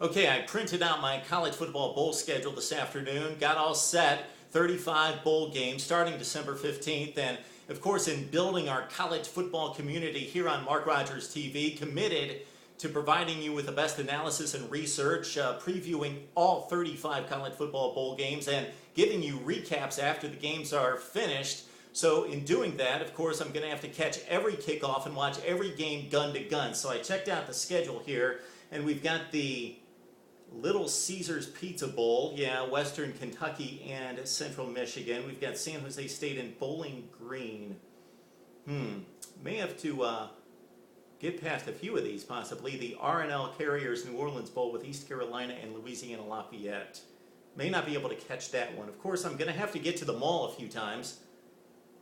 Okay, I printed out my college football bowl schedule this afternoon, got all set, 35 bowl games starting December 15th, and of course in building our college football community here on Mark Rogers TV, committed to providing you with the best analysis and research, previewing all 35 college football bowl games and giving you recaps after the games are finished. So in doing that, of course, I'm going to have to catch every kickoff and watch every game gun to gun. So I checked out the schedule here, and we've got the Little Caesars Pizza Bowl, Western Kentucky and Central Michigan. We've got San Jose State and Bowling Green. May have to get past a few of these, possibly. The R&L Carriers New Orleans Bowl with East Carolina and Louisiana Lafayette. May not be able to catch that one. Of course, I'm going to have to get to the mall a few times.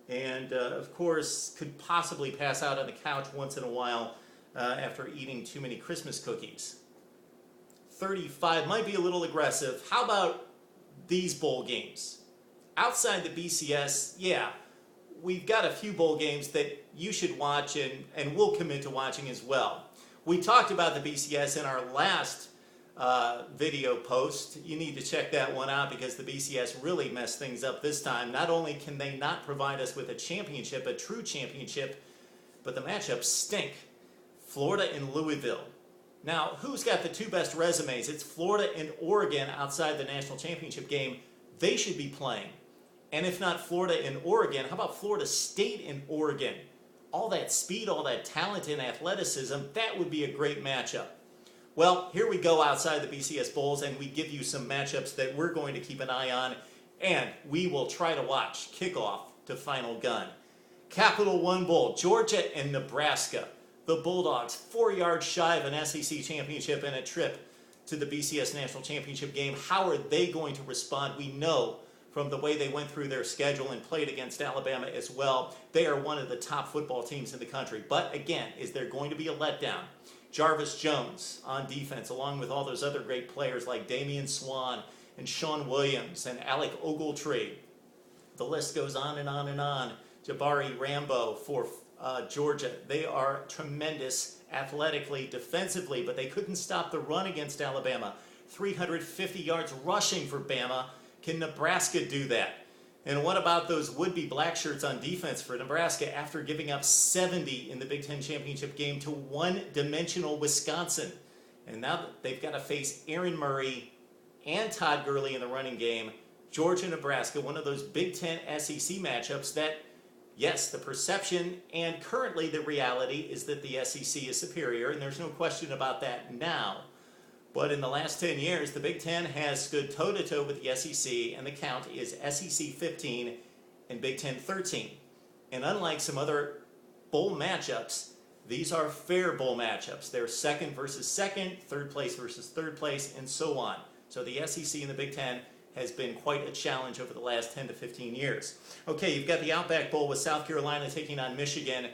And, of course, could possibly pass out on the couch once in a while after eating too many Christmas cookies. 35 might be a little aggressive. How about these bowl games? Outside the BCS, we've got a few bowl games that you should watch and we'll commit to watching as well. We talked about the BCS in our last video post. You need to check that one out because the BCS really messed things up this time. Not only can they not provide us with a championship, a true championship, but the matchups stink. Florida and Louisville. Now, who's got the two best resumes? It's Florida and Oregon outside the national championship game. They should be playing. And if not Florida and Oregon, how about Florida State and Oregon? All that speed, all that talent and athleticism, that would be a great matchup. Well, here we go outside the BCS Bowls, and we give you some matchups that we're going to keep an eye on, and we will try to watch kickoff to final gun. Capital One Bowl, Georgia and Nebraska. The Bulldogs, 4 yards shy of an SEC championship and a trip to the BCS National Championship game. How are they going to respond? We know from the way they went through their schedule and played against Alabama as well, they are one of the top football teams in the country. But again, is there going to be a letdown? Jarvis Jones on defense, along with all those other great players like Damian Swann and Sean Williams and Alec Ogletree. The list goes on and on and on. Jabari Rambo for Georgia. They are tremendous athletically, defensively, but they couldn't stop the run against Alabama. 350 yards rushing for Bama. Can Nebraska do that? And what about those would-be black shirts on defense for Nebraska after giving up 70 in the Big Ten championship game to one-dimensional Wisconsin? And now they've got to face Aaron Murray and Todd Gurley in the running game. Georgia-Nebraska, one of those Big Ten SEC matchups that, yes, the perception and currently the reality is that the SEC is superior, and there's no question about that now. But in the last 10 years, the Big Ten has stood toe-to-toe with the SEC, and the count is SEC 15 and Big Ten 13. And unlike some other bowl matchups, these are fair bowl matchups. They're second versus second, third place versus third place, and so on. So the SEC and the Big Ten has been quite a challenge over the last 10 to 15 years. Okay, you've got the Outback Bowl with South Carolina taking on Michigan,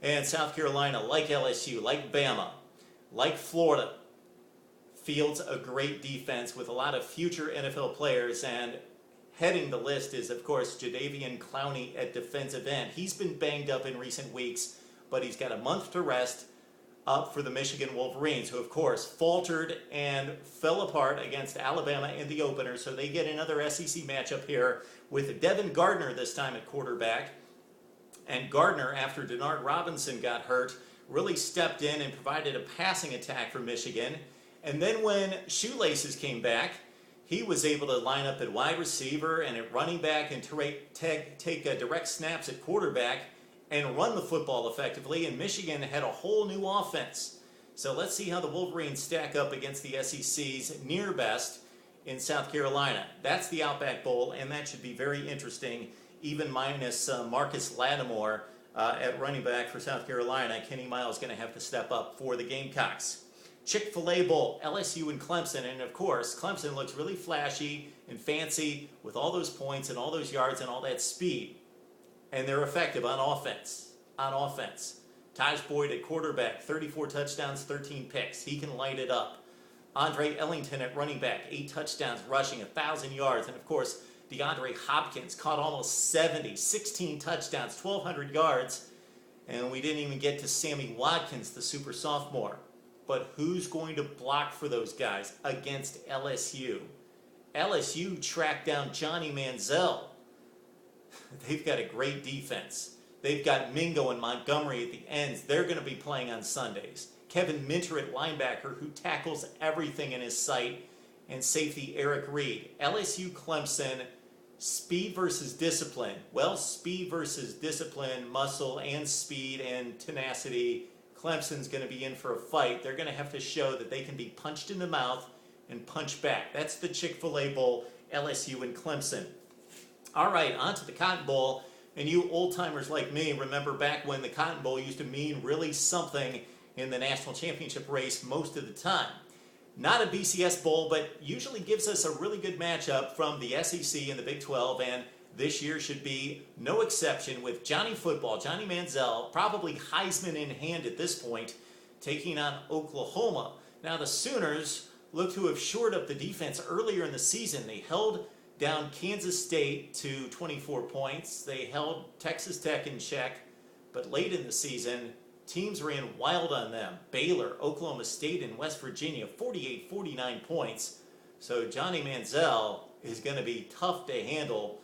and South Carolina, like LSU, like Bama, like Florida, fields a great defense with a lot of future NFL players, and heading the list is, of course, Jadeveon Clowney at defensive end. He's been banged up in recent weeks, but he's got a month to rest up for the Michigan Wolverines, who, of course, faltered and fell apart against Alabama in the opener, so they get another SEC matchup here with Devin Gardner this time at quarterback. And Gardner, after Denard Robinson got hurt, really stepped in and provided a passing attack for Michigan. And then when Shoelaces came back, he was able to line up at wide receiver and at running back and take direct snaps at quarterback and run the football effectively, and Michigan had a whole new offense. So let's see how the Wolverines stack up against the SEC's near best in South Carolina. That's the Outback Bowl, and that should be very interesting, even minus Marcus Lattimore at running back for South Carolina. Kenny Miles going to have to step up for the Gamecocks. Chick-Fila Bowl, LSU and Clemson, and of course, Clemson looks really flashy and fancy with all those points and all those yards and all that speed. And they're effective on offense. Taj Boyd at quarterback, 34 touchdowns, 13 picks. He can light it up. Andre Ellington at running back, 8 touchdowns, rushing 1,000 yards. And of course, DeAndre Hopkins caught almost 70, 16 touchdowns, 1,200 yards. And we didn't even get to Sammy Watkins, the super sophomore. But who's going to block for those guys against LSU? LSU tracked down Johnny Manziel. They've got a great defense. They've got Mingo and Montgomery at the ends. They're going to be playing on Sundays. Kevin Minter at linebacker, who tackles everything in his sight, and safety Eric Reed. LSU-Clemson, speed versus discipline. Well, speed versus discipline, muscle and speed and tenacity. Clemson's going to be in for a fight. They're going to have to show that they can be punched in the mouth and punch back. That's the Chick-Fil-A Bowl, LSU and Clemson. All right, on to the Cotton Bowl. And you old-timers like me remember back when the Cotton Bowl used to mean really something in the national championship race most of the time. Not a BCS Bowl, but usually gives us a really good matchup from the SEC and the Big 12, and this year should be no exception with Johnny Football, Johnny Manziel, probably Heisman in hand at this point, taking on Oklahoma. Now the Sooners look to have shored up the defense earlier in the season. They held down Kansas State to 24 points. They held Texas Tech in check, but late in the season, teams ran wild on them. Baylor, Oklahoma State, and West Virginia, 48-49 points. So Johnny Manziel is going to be tough to handle.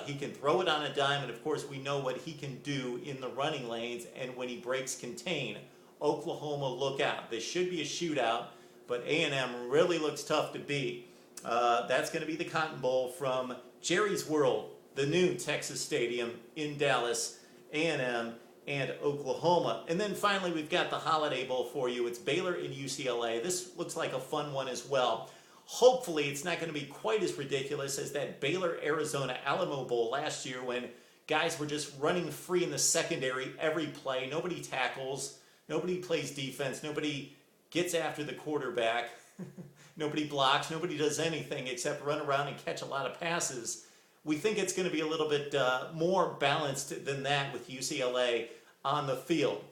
He can throw it on a dime, and of course we know what he can do in the running lanes and when he breaks contain. Oklahoma, look out. This should be a shootout, but A&M really looks tough to beat. That's going to be the Cotton Bowl from Jerry's World, the new Texas Stadium in Dallas, A&M, and Oklahoma. And then finally, we've got the Holiday Bowl for you. It's Baylor and UCLA. This looks like a fun one as well. Hopefully, it's not going to be quite as ridiculous as that Baylor-Arizona Alamo Bowl last year when guys were just running free in the secondary every play. Nobody tackles. Nobody plays defense. Nobody gets after the quarterback. Nobody blocks. Nobody does anything except run around and catch a lot of passes. We think it's going to be a little bit more balanced than that with UCLA on the field.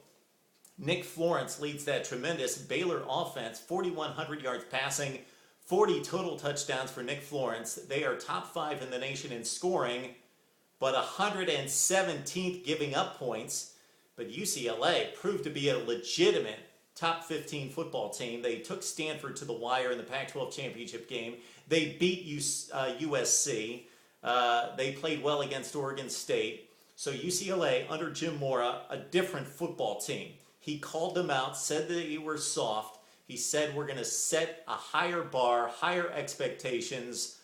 Nick Florence leads that tremendous Baylor offense, 4,100 yards passing, 40 total touchdowns for Nick Florence. They are top 5 in the nation in scoring, but 117th giving up points. But UCLA proved to be a legitimate top 15 football team. They took Stanford to the wire in the Pac-12 championship game. They beat USC. They played well against Oregon State. So UCLA, under Jim Mora, a different football team. He called them out, said that they were soft. He said, we're going to set a higher bar, higher expectations.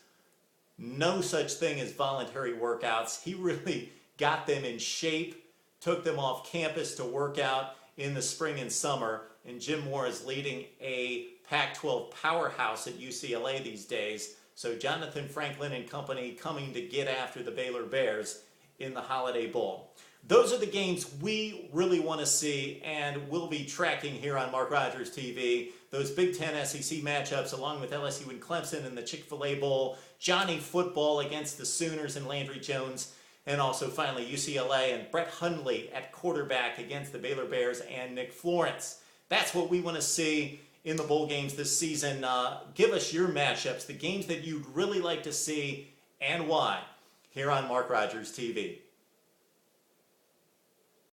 No such thing as voluntary workouts. He really got them in shape, took them off campus to work out in the spring and summer. And Jim Mora is leading a Pac-12 powerhouse at UCLA these days. So Jonathan Franklin and company coming to get after the Baylor Bears in the Holiday Bowl. Those are the games we really want to see and we'll be tracking here on Mark Rogers TV. Those Big Ten SEC matchups along with LSU and Clemson in the Chick-Fil-A Bowl, Johnny Football against the Sooners and Landry Jones, and also finally UCLA and Brett Hundley at quarterback against the Baylor Bears and Nick Florence. That's what we want to see in the bowl games this season. Give us your matchups, the games that you'd really like to see and why, here on Mark Rogers TV.